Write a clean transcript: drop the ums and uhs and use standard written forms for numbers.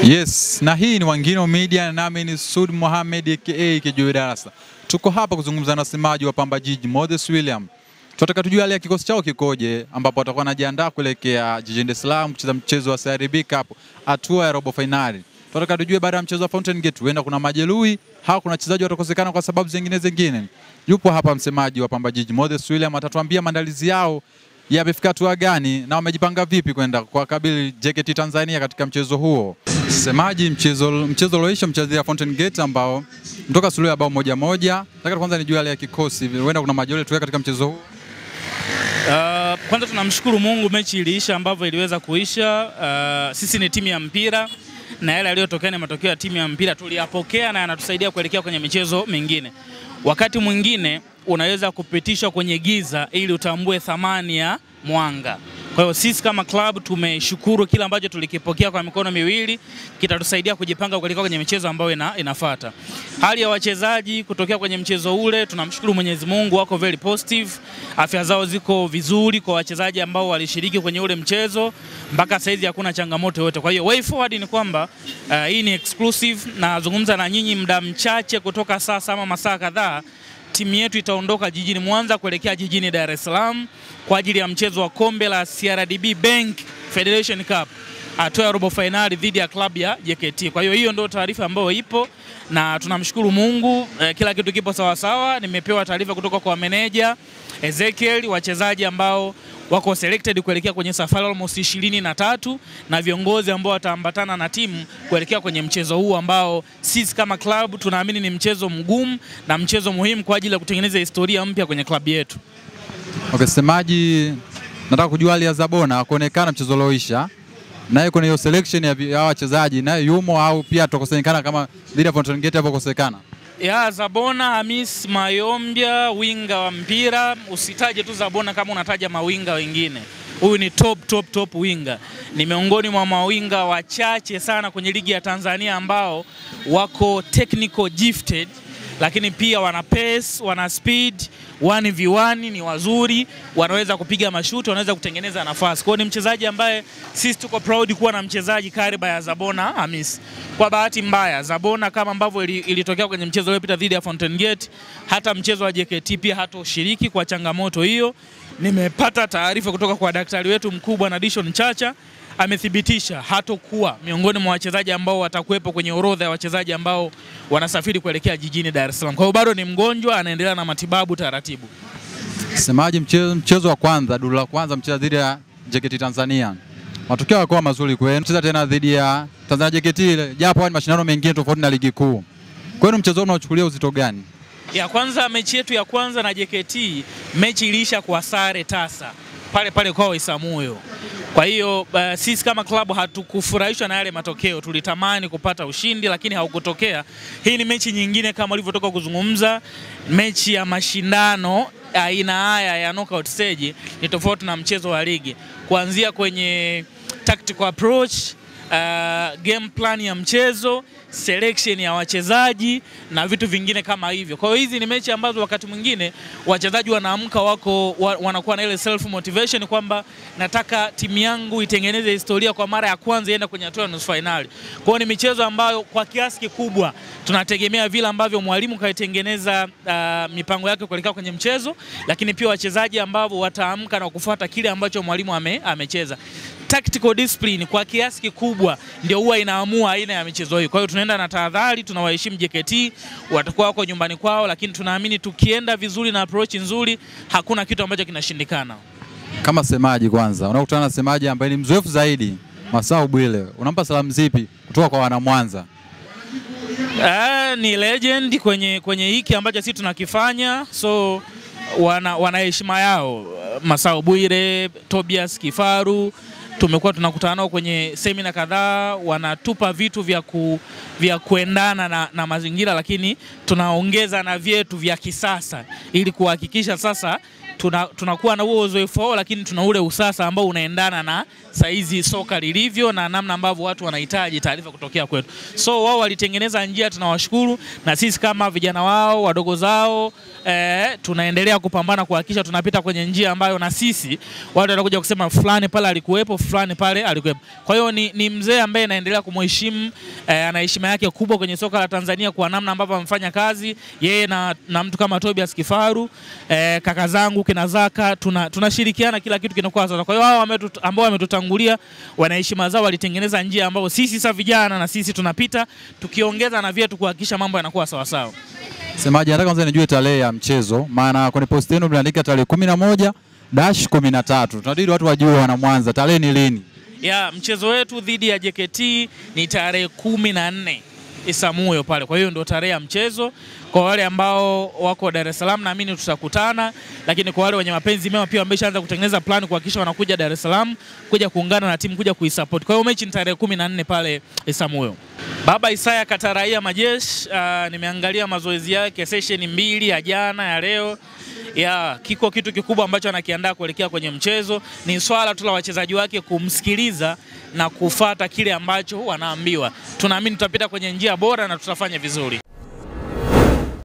Yes, na hii ni Wangino Media, nami ni Sud Mohamed aka Kijui Darasa. Tuko hapa kuzungumza na semaji wa Pamba Jiji Moses William. Tunataka tujue hali ya kikosi chao kikoje, ambapo watakuwa wanajiandaa kuelekea jijini Dar es Salaam kucheza mchezo wa CRB Cup hatua ya robo finali. Tunataka tujue baada ya mchezo wa Fountain Gate huenda kuna majeruhi au kuna wachezaji watakosekana kwa sababu zingine. Yupo hapa msemaji wa Pamba Jiji Moses William, atatuambia maandalizi yao yamefika hatua gani na wamejipanga vipi kwenda kuwakabili JKT Tanzania katika mchezo huo. Semaji, mchezo ulioisha mchezo wa Fountain Gate ambao mtoka suluhu ya bao 1-1. Nataka kwanza nijue hali ya kikosi, huenda kuna majeruhi tu katika mchezo huo. Kwanza tunamshukuru Mungu, mechi iliisha ambavyo iliweza kuisha. Sisi ni timu ya mpira na yale yaliyotokea ni matokeo ya timu ya mpira, tuliyapokea na yanatusaidia kuelekea kwenye michezo mingine. Wakati mwingine unaweza kupitishwa kwenye giza ili utambue thamani ya mwanga. Kwa hiyo sisi kama club tumeshukuru kila ambacho tulikipokea kwa mikono miwili, kitatusaidia kujipanga kuelekea kwenye michezo ambayo inafuata. Hali ya wachezaji kutokea kwenye mchezo ule, tunamshukuru Mwenyezi Mungu, wako very positive. Afya zao ziko vizuri kwa wachezaji ambao walishiriki kwenye ule mchezo. Mpaka saizi hakuna changamoto yote. Kwa hiyo way forward ni kwamba hii ni exclusive, na nazungumza na nyinyi muda mchache kutoka sasa ama masaa kadhaa. Timu yetu itaondoka jijini Mwanza kuelekea jijini Dar es Salaam kwa ajili ya mchezo wa kombe la CRDB Bank Federation Cup hatua ya robo finali dhidi ya klabu ya JKT. Kwa hiyo hiyo ndio taarifa ambayo ipo na tunamshukuru Mungu, kila kitu kipo sawa sawa. Nimepewa taarifa kutoka kwa meneja Ezekiel, wachezaji ambao wako selected kuelekea kwenye safari almost 23 na viongozi ambao wataambatana na timu kuelekea kwenye mchezo huu ambao sisi kama club tunaamini ni mchezo mgumu na mchezo muhimu kwa ajili ya kutengeneza historia mpya kwenye klabu yetu. Okay, semaji, nataka kujua hali ya Zabona kuonekana mchezo ulioisha. Naye kuna hiyo selection ya wachezaji naye yumo au pia tukosekana kama dhidi ya Fountain Gate hapo kosekana? Ya Zabona Hamis Mayombia, winga wa mpira. Usitaje tu Zabona kama unataja mawinga wengine. Huyu ni top winga. Ni miongoni mwa mawinga wachache sana kwenye ligi ya Tanzania ambao wako technical gifted, lakini pia wana pace, wana speed, 1v1 ni wazuri, wanaweza kupiga mashuti, wanaweza kutengeneza nafasi. Kwa hiyo ni mchezaji ambaye sisi tuko proud kuwa na mchezaji kariba ya Zabona Hamis. Kwa bahati mbaya Zabona kama ambavyo ilitokea kwenye mchezo uliopita dhidi ya Fountain Gate, hata mchezo wa JKT pia hatoshiriki kwa changamoto hiyo. Nimepata taarifa kutoka kwa daktari wetu mkubwa Nadishon Chacha, amethibitisha hatokuwa miongoni mwa wachezaji ambao watakuwepo kwenye orodha ya wachezaji ambao wanasafiri kuelekea jijini Dar es Salaam. Kwa hiyo bado ni mgonjwa, anaendelea na matibabu taratibu. Semaji, mchezo wa kwanza, duru la kwanza mchezo dhidi ya JKT Tanzania, matokeo yalikuwa mazuri kwenu. Mchezo tena dhidi ya Tanzania JKT ile, japo ni mashindano mengine tofauti na ligi kuu. Kwenu mchezo unaochukulia uzito gani? Ya kwanza, mechi yetu ya kwanza na JKT, mechi iliisha kwa sare tasa pale kwa Isamuyo. Kwa hiyo sisi kama klabu hatukufurahishwa na yale matokeo. Tulitamani kupata ushindi lakini haukutokea. Hii ni mechi nyingine kama ulivyotoka kuzungumza, mechi ya mashindano aina haya ya knockout stage ni tofauti na mchezo wa ligi. Kuanzia kwenye tactical approach, game plan ya mchezo, selection ya wachezaji na vitu vingine kama hivyo. Kwa hiyo hizi ni mechi ambazo wakati mwingine wachezaji wanaamka wanakuwa na ile self motivation kwamba nataka timu yangu itengeneze historia kwa mara ya kwanza iende kwenye hatua ya nusu finali. Kwa hiyo ni michezo ambayo kwa kiasi kikubwa tunategemea vile ambavyo mwalimu kaitengeneza mipango yake kuelekea kwenye mchezo, lakini pia wachezaji ambao wataamka na kufuata kile ambacho mwalimu amecheza. Tactical discipline kwa kiasi kikubwa ndio huwa inaamua aina ya michezo hii. Kwa hiyo tunaenda na tahadhari, tunawaheshimu JKT, watakuwa wako nyumbani kwao, lakini tunaamini tukienda vizuri na approach nzuri hakuna kitu ambacho kinashindikana. Kama semaji, kwanza unakutana na semaji ambaye ni mzoefu zaidi, Masau Bwile, unampa salamu zipi kutoka kwa wana Mwanza? Ni legend kwenye hiki ambacho sisi tunakifanya, so wana heshima yao. Masau Bwile, Tobias Kifaru, tumekuwa tunakutana nao kwenye semina kadhaa, wanatupa vitu vya kuendana na mazingira, lakini tunaongeza na vyetu vya kisasa ili kuhakikisha sasa tunakuwa na huo uzoefu wao, lakini tuna ule usasa ambao unaendana na saizi soka lilivyo na namna ambavyo watu wanahitaji taarifa kutokea kwetu. So wao walitengeneza njia, tunawashukuru, na sisi kama vijana wao wadogo zao tunaendelea kupambana kuhakikisha tunapita kwenye njia ambayo na sisi watu wanakuja kusema fulani pale alikuwepo, fulani pale alikuwepo. Kwa hiyo ni mzee ambaye naendelea kumheshimu, ana heshima yake kubwa kwenye soka la Tanzania kwa namna ambavyo amefanya kazi yeye na mtu kama Tobias Kifaru, kaka zangu kina Zaka, tunashirikiana kila kitu kinakuwa sawa. Kwa hiyo hao ambao wametutangulia wana heshima zao, walitengeneza njia ambayo sisi sasa vijana na sisi tunapita tukiongeza na vyetu kuhakikisha mambo yanakuwa sawa sawa. Semaji, nataka kwanza nijue tarehe ya mchezo, maana kwenye post yenu mliandika tarehe 11-13. Tunadili watu wajue wana Mwanza tarehe ni lini? Ya mchezo wetu dhidi ya JKT ni tarehe 14 Isamuyo pale. Kwa hiyo ndio tarehe ya mchezo. Kwa wale ambao wako Dar es Salaam naamini tutakutana, lakini kwa wale wenye mapenzi mema pia wameshaanza kutengeneza plan kuhakikisha wanakuja Dar es Salaam kuja kuungana na timu kuja kuisupport. Kwa hiyo mechi ni tarehe 14 pale Isamuyo. Baba Isaya Kataraia Majeshi, nimeangalia mazoezi yake session 2 ya jana ya leo. Kiko kitu kikubwa ambacho anakiandaa kuelekea kwenye mchezo. Ni swala tu la wachezaji wake kumsikiliza na kufuata kile ambacho wanaambiwa. Tunaamini tutapita kwenye njia bora na tutafanya vizuri.